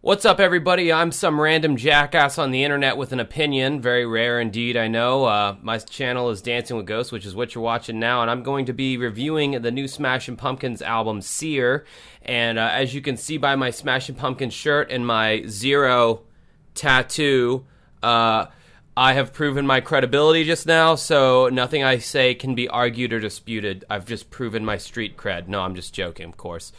What's up, everybody? I'm some random jackass on the internet with an opinion. Very rare indeed, I know. My channel is Dancing with Ghosts, which is what you're watching now, and I'm going to be reviewing the new Smashing Pumpkins album, Seer. And as you can see by my Smashing Pumpkins shirt and my Zero tattoo, I have proven my credibility just now, so nothing I say can be argued or disputed. I've just proven my street cred. No, I'm just joking, of course.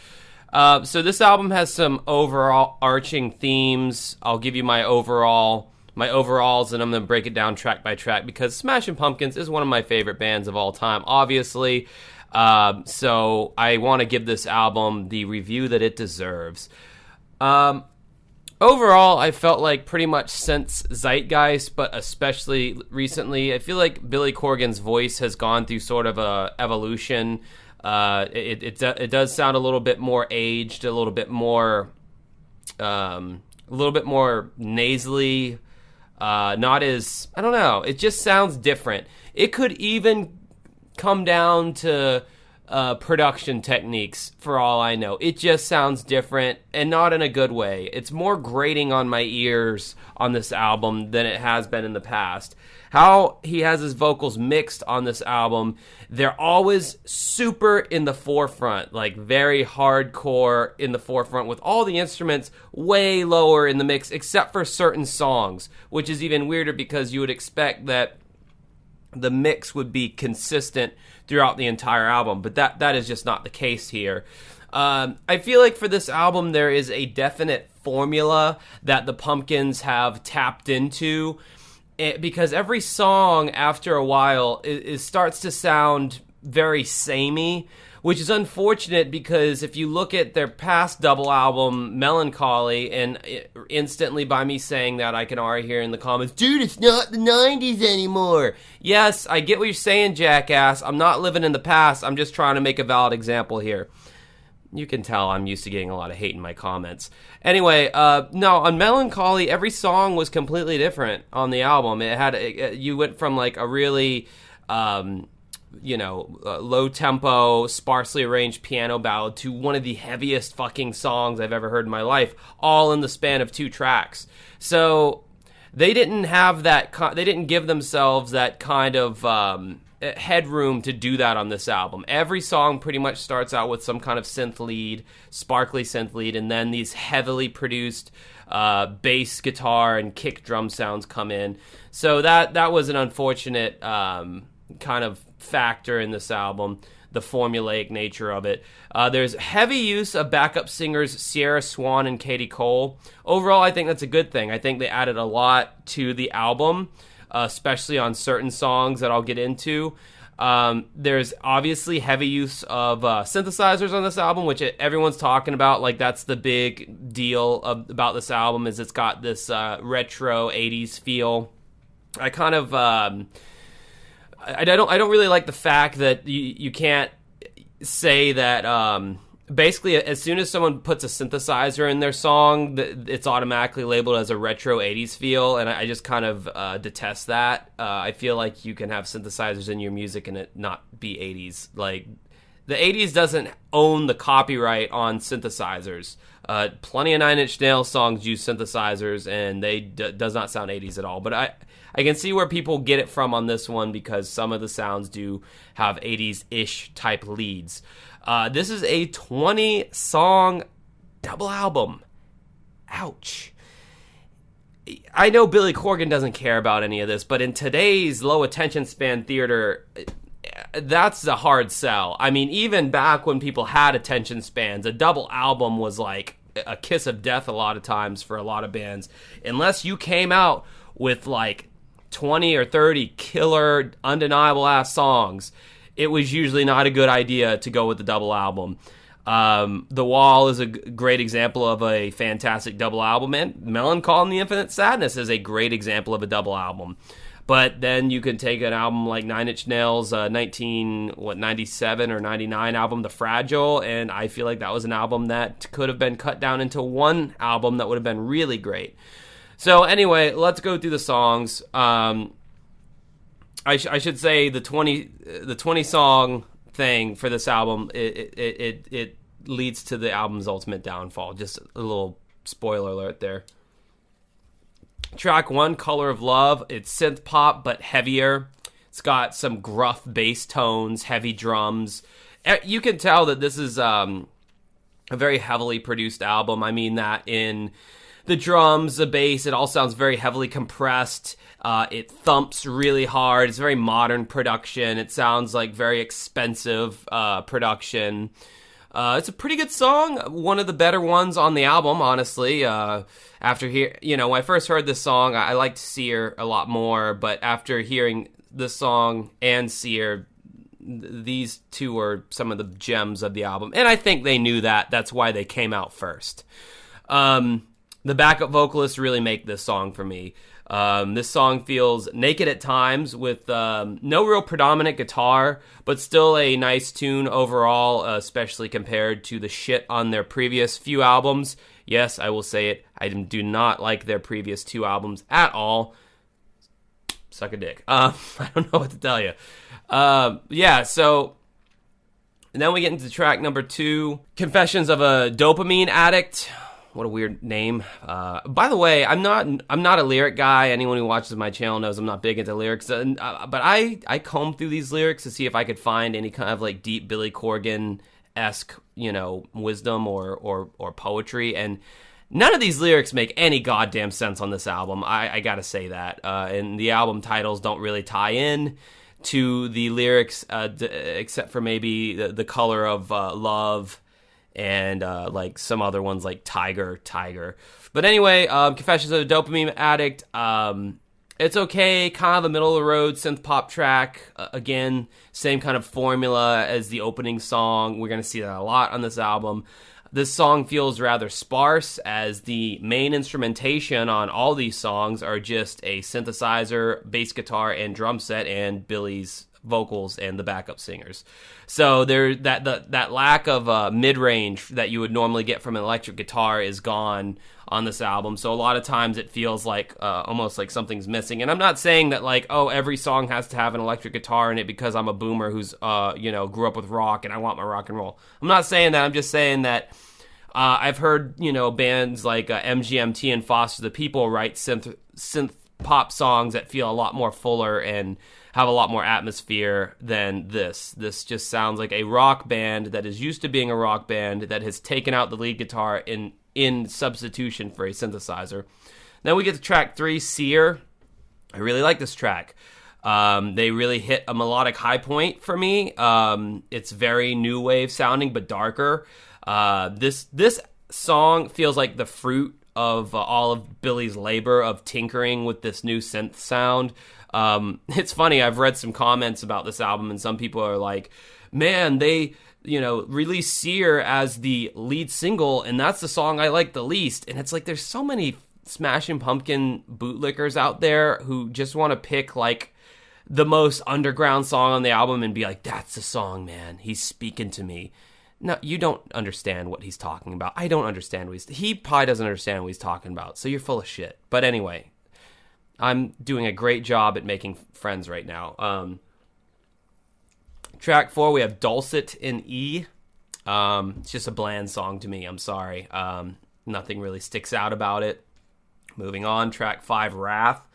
So this album has some overall arching themes. I'll give you my overalls, and I'm going to break it down track by track because Smashing Pumpkins is one of my favorite bands of all time, obviously. So I want to give this album the review that it deserves. Overall, I felt like pretty much since Zeitgeist, but especially recently, I feel like Billy Corgan's voice has gone through sort of a evolution. It does sound a little bit more aged, a little bit more nasally, not as, I don't know, it just sounds different. It could even come down to production techniques for all I know. It just sounds different, and not in a good way. It's more grating on my ears on this album than it has been in the past. How he has his vocals mixed on this album, they're always super in the forefront, like very hardcore in the forefront, with all the instruments way lower in the mix, except for certain songs, which is even weirder because you would expect that the mix would be consistent throughout the entire album, but that is just not the case here. I feel like for this album, there is a definite formula that the Pumpkins have tapped into, because every song, after a while, it starts to sound very samey, which is unfortunate because if you look at their past double album, Melancholy, and instantly by me saying that, I can already hear in the comments, dude, it's not the 90s anymore. Yes, I get what you're saying, jackass. I'm not living in the past. I'm just trying to make a valid example here. You can tell I'm used to getting a lot of hate in my comments. Anyway, no, on Melancholy, every song was completely different on the album. You went from like a really, low-tempo, sparsely arranged piano ballad to one of the heaviest fucking songs I've ever heard in my life, all in the span of 2 tracks. So they didn't have that. They didn't give themselves that kind of headroom to do that on this album. Every song pretty much starts out with some kind of synth lead, sparkly synth lead, and then these heavily produced bass guitar and kick drum sounds come in. So that was an unfortunate kind of factor in this album, the formulaic nature of it. There's heavy use of backup singers Sierra Swan and Katie Cole. Overall, I think that's a good thing. I think they added a lot to the album, especially on certain songs that I'll get into. There's obviously heavy use of synthesizers on this album, which everyone's talking about. Like, that's the big deal about this album, is it's got this retro 80s feel. I kind of I don't really like the fact that you can't say that basically as soon as someone puts a synthesizer in their song, it's automatically labeled as a retro 80s feel, and I just kind of detest that. I feel like you can have synthesizers in your music and it not be 80s. Like, the 80s doesn't own the copyright on synthesizers. Plenty of Nine Inch Nails songs use synthesizers, and they does not sound 80s at all. But I can see where people get it from on this one, because some of the sounds do have 80s-ish type leads. This is a 20-song double album. Ouch. I know Billy Corgan doesn't care about any of this, but in today's low attention span theater, that's a hard sell. I mean, even back when people had attention spans, a double album was like a kiss of death a lot of times for a lot of bands. Unless you came out with like 20 or 30 killer, undeniable ass songs, it was usually not a good idea to go with the double album. The Wall is a great example of a fantastic double album, and Melancholy and the Infinite Sadness is a great example of a double album. But then you can take an album like Nine Inch Nails' 97 or 99 album, The Fragile, and I feel like that was an album that could have been cut down into one album that would have been really great. So anyway, let's go through the songs. I should say the 20 song thing for this album, it leads to the album's ultimate downfall. Just a little Spoiler alert there. Track 1, Color of Love. It's synth pop, but heavier. It's got some gruff bass tones, heavy drums. You can tell that this is a very heavily produced album. I mean that in the drums, the bass, it all sounds very heavily compressed. It thumps really hard. It's very modern production. It sounds like very expensive production. It's a pretty good song. One of the better ones on the album, honestly. After when I first heard this song, I liked Seer a lot more. But after hearing this song and Seer, these two are some of the gems of the album. And I think they knew that. That's why they came out first. The backup vocalists really make this song for me. This song feels naked at times with no real predominant guitar, but still a nice tune overall, especially compared to the shit on their previous few albums. Yes, I will say it. I do not like their previous 2 albums at all. Suck a dick. I don't know what to tell you. So... And then we get into track number 2, Confessions of a Dopamine Addict. What a weird name. By the way, I'm not a lyric guy. Anyone who watches my channel knows I'm not big into lyrics. But I combed through these lyrics to see if I could find any kind of like deep Billy Corgan-esque, wisdom or poetry. And none of these lyrics make any goddamn sense on this album. I gotta say that. And the album titles don't really tie in to the lyrics, except for maybe the color of love. And like some other ones like Tiger. But anyway, Confessions of a Dopamine Addict. It's okay, kind of a middle-of-the-road synth pop track. Again, same kind of formula as the opening song. We're going to see that a lot on this album. This song feels rather sparse, as the main instrumentation on all these songs are just a synthesizer, bass guitar, and drum set, and Billy's vocals and the backup singers. So there, that lack of mid-range that you would normally get from an electric guitar is gone on this album. So a lot of times it feels like almost like something's missing. And I'm not saying that like, oh, every song has to have an electric guitar in it because I'm a boomer who's grew up with rock and I want my rock and roll. I'm not saying that. I'm just saying that I've heard bands like MGMT and Foster the People write synth pop songs that feel a lot more fuller and have a lot more atmosphere than this. This just sounds like a rock band that is used to being a rock band that has taken out the lead guitar in substitution for a synthesizer. Then we get to track 3, Seer. I really like this track. They really hit a melodic high point for me. It's very new wave sounding, but darker. This song feels like the fruit of all of Billy's labor of tinkering with this new synth sound. It's funny, I've read some comments about this album, and some people are like, man, they released Seer as the lead single, and that's the song I like the least. And it's like, there's so many Smashing Pumpkin bootlickers out there who just want to pick like the most underground song on the album and be like, that's the song, man, he's speaking to me. No, you don't understand what he's talking about. I don't understand what he probably doesn't understand what he's talking about, so you're full of shit. But anyway, I'm doing a great job at making friends right now. Track 4, we have Dulcet in E. It's just a bland song to me. I'm sorry. Nothing really sticks out about it. Moving on, track 5, Wrath.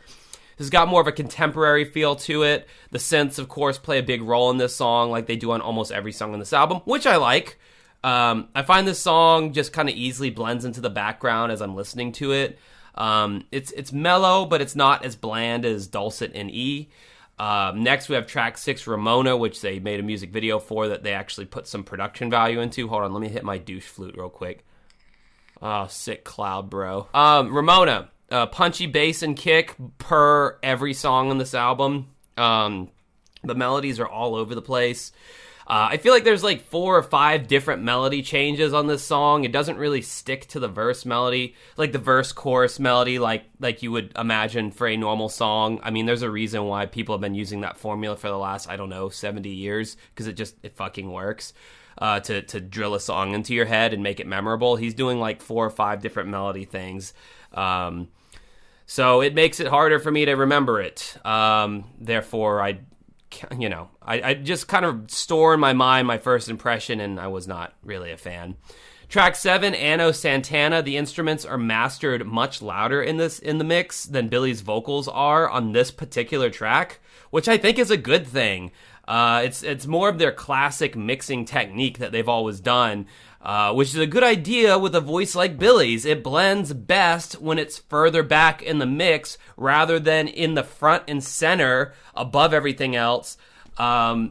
This has got more of a contemporary feel to it. The synths, of course, play a big role in this song, like they do on almost every song on this album, which I like. I find this song just kind of easily blends into the background as I'm listening to it. It's mellow, but it's not as bland as Dulcet in E. Next, we have track 6, Ramona, which they made a music video for that they actually put some production value into. Hold on, let me hit my douche flute real quick. Oh, sick cloud, bro. Ramona, punchy bass and kick per every song on this album. The melodies are all over the place. I feel like there's like 4 or 5 different melody changes on this song. It doesn't really stick to the verse melody, like the verse chorus melody, like you would imagine for a normal song. I mean, there's a reason why people have been using that formula for the last, 70 years, because it fucking works. To drill a song into your head and make it memorable. He's doing like 4 or 5 different melody things. So it makes it harder for me to remember it. Therefore, I just kind of store in my mind my first impression, and I was not really a fan. Track 7, Anno Santana. The instruments are mastered much louder in the mix than Billy's vocals are on this particular track, which I think is a good thing. It's more of their classic mixing technique that they've always done, which is a good idea with a voice like Billy's. It blends best when it's further back in the mix rather than in the front and center above everything else. I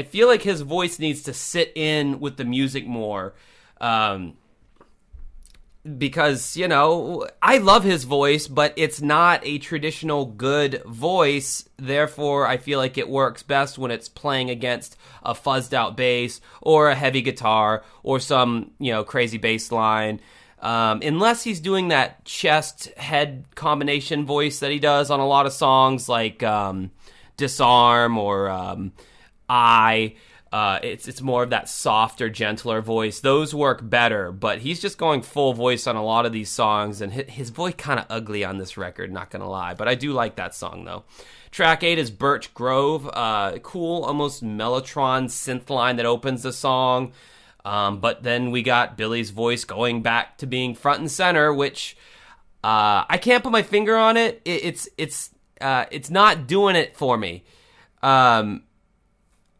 feel like his voice needs to sit in with the music more. Because, I love his voice, but it's not a traditional good voice. Therefore, I feel like it works best when it's playing against a fuzzed out bass or a heavy guitar or some, crazy bass line. Unless he's doing that chest head combination voice that he does on a lot of songs like Disarm or it's more of that softer, gentler voice. Those work better, but he's just going full voice on a lot of these songs, and his voice kind of ugly on this record, not gonna lie, but I do like that song though. Track 8 is Birch Grove. Cool, almost Mellotron synth line that opens the song, but then we got Billy's voice going back to being front and center, which I can't put my finger on it. It's not doing it for me.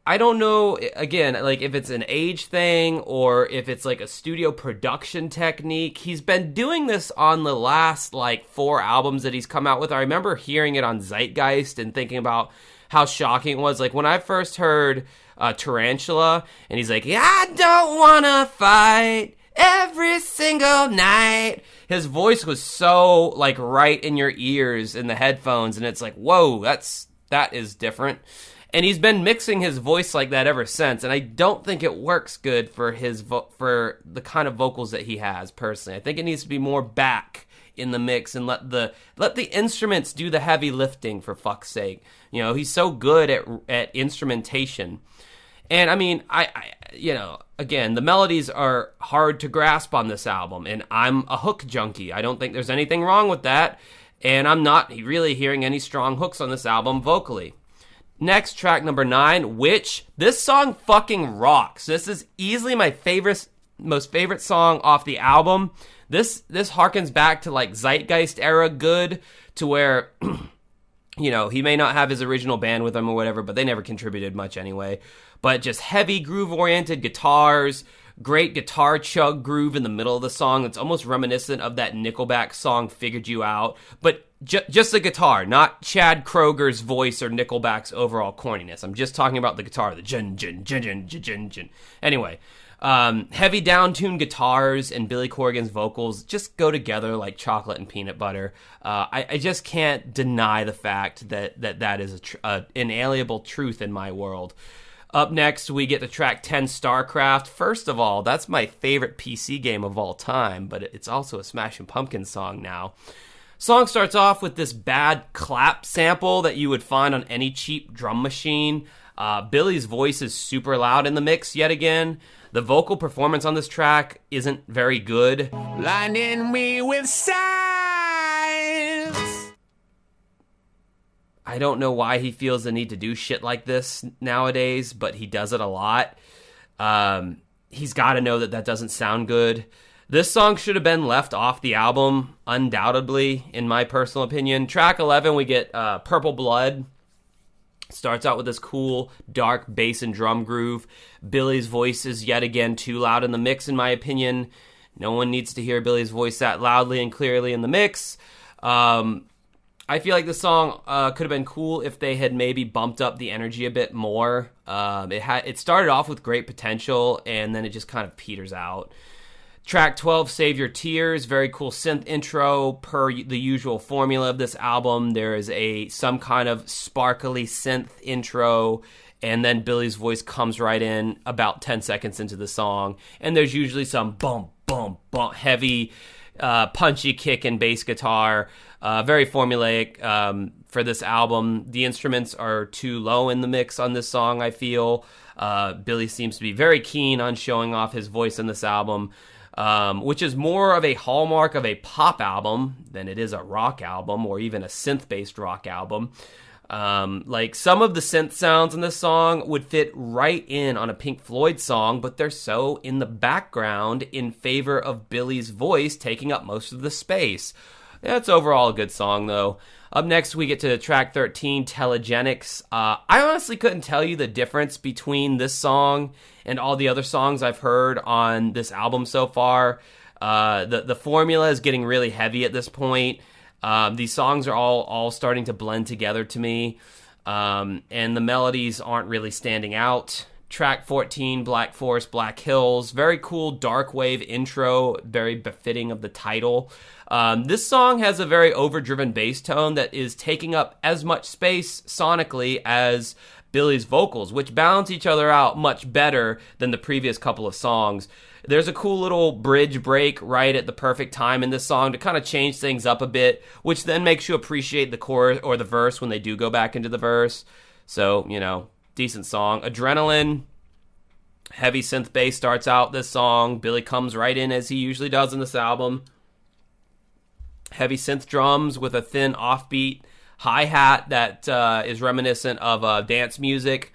I don't know, again, like if it's an age thing or if it's like a studio production technique. He's been doing this on the last 4 albums that he's come out with. I remember hearing it on Zeitgeist and thinking about how shocking it was. Like when I first heard Tarantula and he's like, I don't want to fight every single night. His voice was so right in your ears in the headphones, and it's like, whoa, that is different. And he's been mixing his voice like that ever since, and I don't think it works good for for the kind of vocals that he has, personally. I think it needs to be more back in the mix and let the instruments do the heavy lifting, for fuck's sake. He's so good at instrumentation. And I mean, again, the melodies are hard to grasp on this album, and I'm a hook junkie. I don't think there's anything wrong with that, and I'm not really hearing any strong hooks on this album vocally. Next, track number 9, Wyytch. This song fucking rocks. This is easily my most favorite song off the album. This harkens back to Zeitgeist era good, to where, he may not have his original band with him or whatever, but they never contributed much anyway. But just heavy groove-oriented guitars, great guitar chug groove in the middle of the song. It's almost reminiscent of that Nickelback song, Figured You Out. But just the guitar, not Chad Kroger's voice or Nickelback's overall corniness. I'm just talking about the guitar, the jun jun jun jun jun jun. Anyway, heavy down-tuned guitars and Billy Corgan's vocals just go together like chocolate and peanut butter. I just can't deny the fact that is an inalienable truth in my world. Up next, we get the track 10, StarCraft. First of all, that's my favorite PC game of all time, but it's also a Smashing Pumpkins song now. Song starts off with this bad clap sample that you would find on any cheap drum machine. Billy's voice is super loud in the mix yet again. The vocal performance on this track isn't very good. Blinding me with signs. I don't know why he feels the need to do shit like this nowadays, but he does it a lot. He's got to know that doesn't sound good. This song should have been left off the album, undoubtedly, in my personal opinion. Track 11, we get Purple Blood. Starts out with this cool, dark bass and drum groove. Billy's voice is yet again too loud in the mix, in my opinion. No one needs to hear Billy's voice that loudly and clearly in the mix. I feel like the song could have been cool if they had maybe bumped up the energy a bit more. It started off with great potential, and then it just kind of peters out. Track 12, Save Your Tears, very cool synth intro. Per the usual formula of this album, there is some kind of sparkly synth intro, and then Billy's voice comes right in about 10 seconds into the song, and there's usually some bump, bump, bump, heavy, punchy kick and bass guitar. Very formulaic for this album. The instruments are too low in the mix on this song, I feel. Billy seems to be very keen on showing off his voice in this album. Which is more of a hallmark of a pop album than it is a rock album or even a synth-based rock album. Like some of the synth sounds in this song would fit right in on a Pink Floyd song, but they're so in the background in favor of Billy's voice taking up most of the space. That's overall a good song, though. Up next, we get to track 13, Telegenics. I honestly couldn't tell you the difference between this song and all the other songs I've heard on this album so far. The formula is getting really heavy at this point. These songs are all starting to blend together to me, and the melodies aren't really standing out. Track 14, Black Forest, Black Hills. Very cool dark wave intro, very befitting of the title. This song has a very overdriven bass tone that is taking up as much space sonically as Billy's vocals, which balance each other out much better than the previous couple of songs. There's a cool little bridge break right at the perfect time in this song to kind of change things up a bit, which then makes you appreciate the chorus or the verse when they do go back into the verse. So, decent song. Adrenaline, heavy synth bass starts out this song. Billy comes right in as he usually does in this album. Heavy synth drums with a thin offbeat hi-hat that is reminiscent of dance music.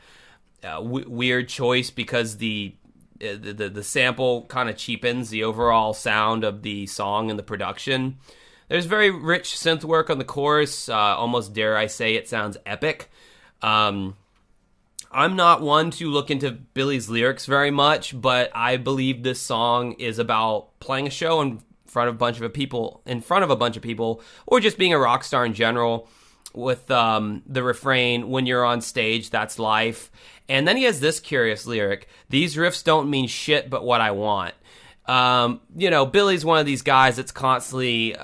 Weird choice because the sample kind of cheapens the overall sound of the song and the production. There's very rich synth work on the chorus. Almost dare I say it sounds epic. I'm not one to look into Billy's lyrics very much, but I believe this song is about playing a show in front of a bunch of people, or just being a rock star in general, with the refrain, "When you're on stage, that's life." And then he has this curious lyric: "These riffs don't mean shit but what I want." Billy's one of these guys that's constantly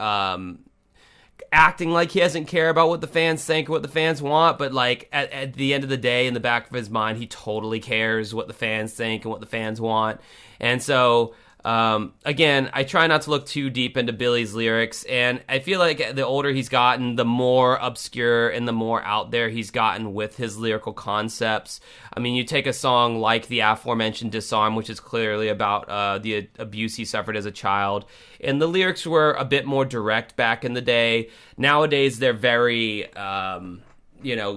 acting like he doesn't care about what the fans think or what the fans want, but like at the end of the day, in the back of his mind, he totally cares what the fans think and what the fans want. And so again, I try not to look too deep into Billy's lyrics, and I feel like the older he's gotten, the more obscure and the more out there he's gotten with his lyrical concepts. I mean, you take a song like the aforementioned Disarm, which is clearly about the abuse he suffered as a child, and the lyrics were a bit more direct back in the day. Nowadays, they're very,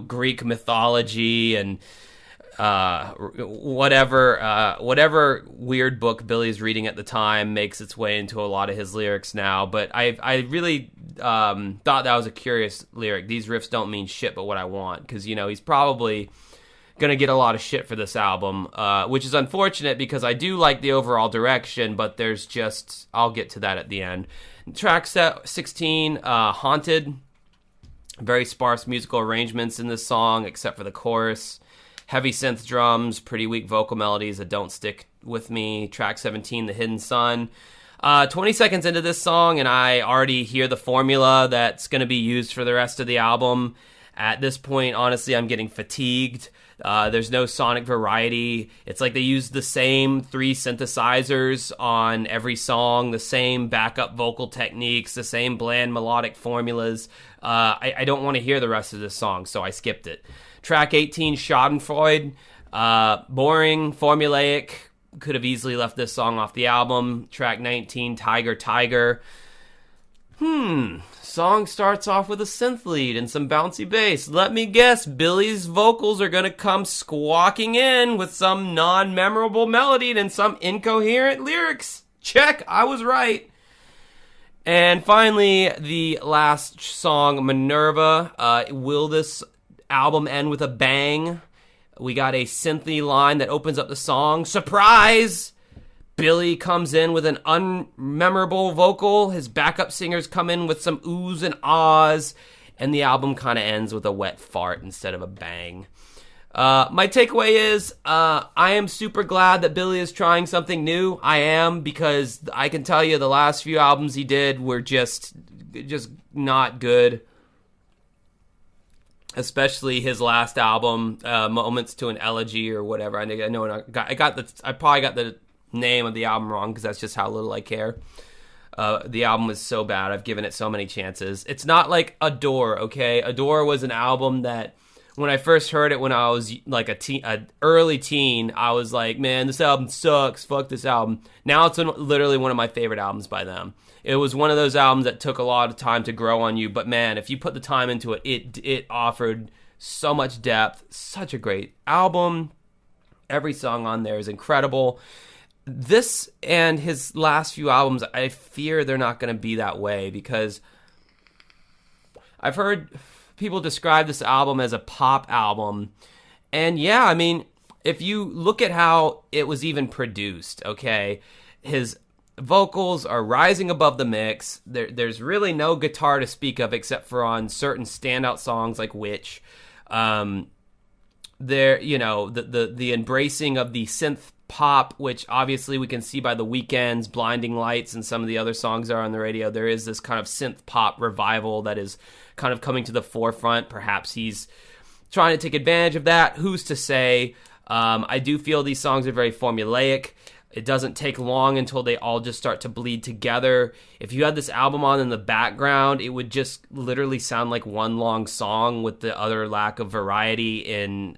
Greek mythology and whatever weird book Billy's reading at the time makes its way into a lot of his lyrics now. But I really thought that was a curious lyric. "These riffs don't mean shit but what I want," because he's probably gonna get a lot of shit for this album, which is unfortunate because I do like the overall direction, but there's just, I'll get to that at the end. Track 16, Haunted. Very sparse musical arrangements in this song except for the chorus. Heavy synth drums, pretty weak vocal melodies that don't stick with me. Track 17, The Hidden Sun. 20 seconds into this song, and I already hear the formula that's going to be used for the rest of the album. At this point, honestly, I'm getting fatigued. There's no sonic variety. It's like they use the same 3 synthesizers on every song, the same backup vocal techniques, the same bland melodic formulas. I don't want to hear the rest of this song, so I skipped it. Track 18, Schadenfreude. Boring, formulaic. Could have easily left this song off the album. Track 19, Tiger Tiger. Song starts off with a synth lead and some bouncy bass. Let me guess, Billy's vocals are going to come squawking in with some non-memorable melody and some incoherent lyrics. Check, I was right. And finally, the last song, Minerva. Will this album end with a bang? We got a synthy line that opens up the song. Surprise! Billy comes in with an unmemorable vocal. His backup singers come in with some oohs and ahs. And the album kind of ends with a wet fart instead of a bang. My takeaway is, I am super glad that Billy is trying something new. I am, because I can tell you the last few albums he did were just not good. Especially his last album, Moments to an Elegy or whatever. I probably got the name of the album wrong because that's just how little I care. The album was so bad. I've given it so many chances. It's not like Adore, okay? Adore was an album that when I first heard it when I was like a early teen, I was like, man, this album sucks. Fuck this album. Now it's literally one of my favorite albums by them. It was one of those albums that took a lot of time to grow on you, but man, if you put the time into it, it offered so much depth, such a great album. Every song on there is incredible. This and his last few albums, I fear they're not going to be that way, because I've heard people describe this album as a pop album. And yeah, I mean, if you look at how it was even produced, okay, his vocals are rising above the mix. There's really no guitar to speak of except for on certain standout songs like Wyytch. There, you know, the embracing of the synth pop, which obviously we can see by The Weeknd's Blinding Lights and some of the other songs that are on the radio. There is this kind of synth pop revival that is kind of coming to the forefront. Perhaps he's trying to take advantage of that. Who's to say? I do feel these songs are very formulaic. It doesn't take long until they all just start to bleed together. If you had this album on in the background, it would just literally sound like one long song with the utter lack of variety in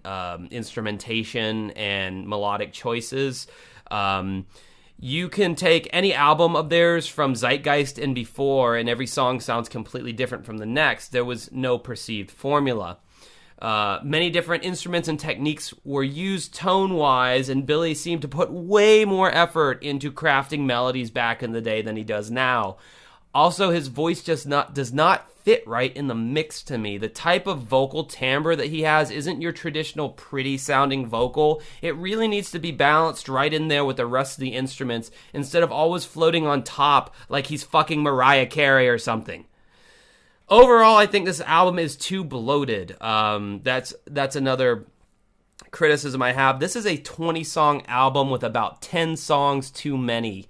instrumentation and melodic choices. You can take any album of theirs from Zeitgeist and before, and every song sounds completely different from the next. There was no perceived formula. Many different instruments and techniques were used tone-wise, and Billy seemed to put way more effort into crafting melodies back in the day than he does now. Also, his voice just does not fit right in the mix to me. The type of vocal timbre that he has isn't your traditional pretty-sounding vocal. It really needs to be balanced right in there with the rest of the instruments instead of always floating on top like he's fucking Mariah Carey or something. Overall, I think this album is too bloated. That's another criticism I have. This is a 20-song album with about 10 songs too many.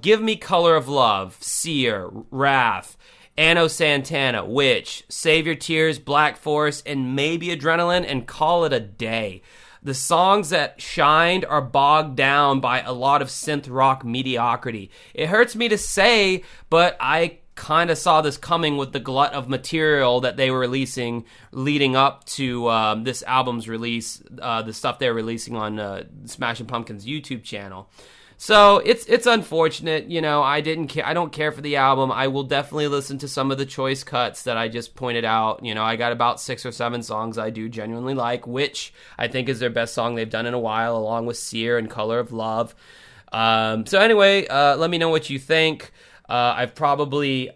Give me Color of Love, Seer, Wrath, Anno Santana, Wyytch, Save Your Tears, Black Forest, and maybe Adrenaline, and call it a day. The songs that shined are bogged down by a lot of synth rock mediocrity. It hurts me to say, but I kind of saw this coming with the glut of material that they were releasing leading up to this album's release, the stuff they're releasing on Smashing Pumpkins' YouTube channel. So it's unfortunate, I don't care for the album. I will definitely listen to some of the choice cuts that I just pointed out. I got about 6 or 7 songs I do genuinely like, which I think is their best song they've done in a while, along with Seer and Color of Love. So anyway, let me know what you think. I've probably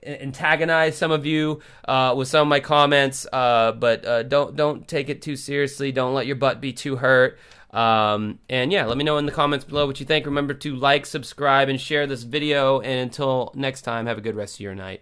antagonized some of you with some of my comments, but don't take it too seriously. Don't let your butt be too hurt. And yeah, let me know in the comments below what you think. Remember to like, subscribe, and share this video. And until next time, have a good rest of your night.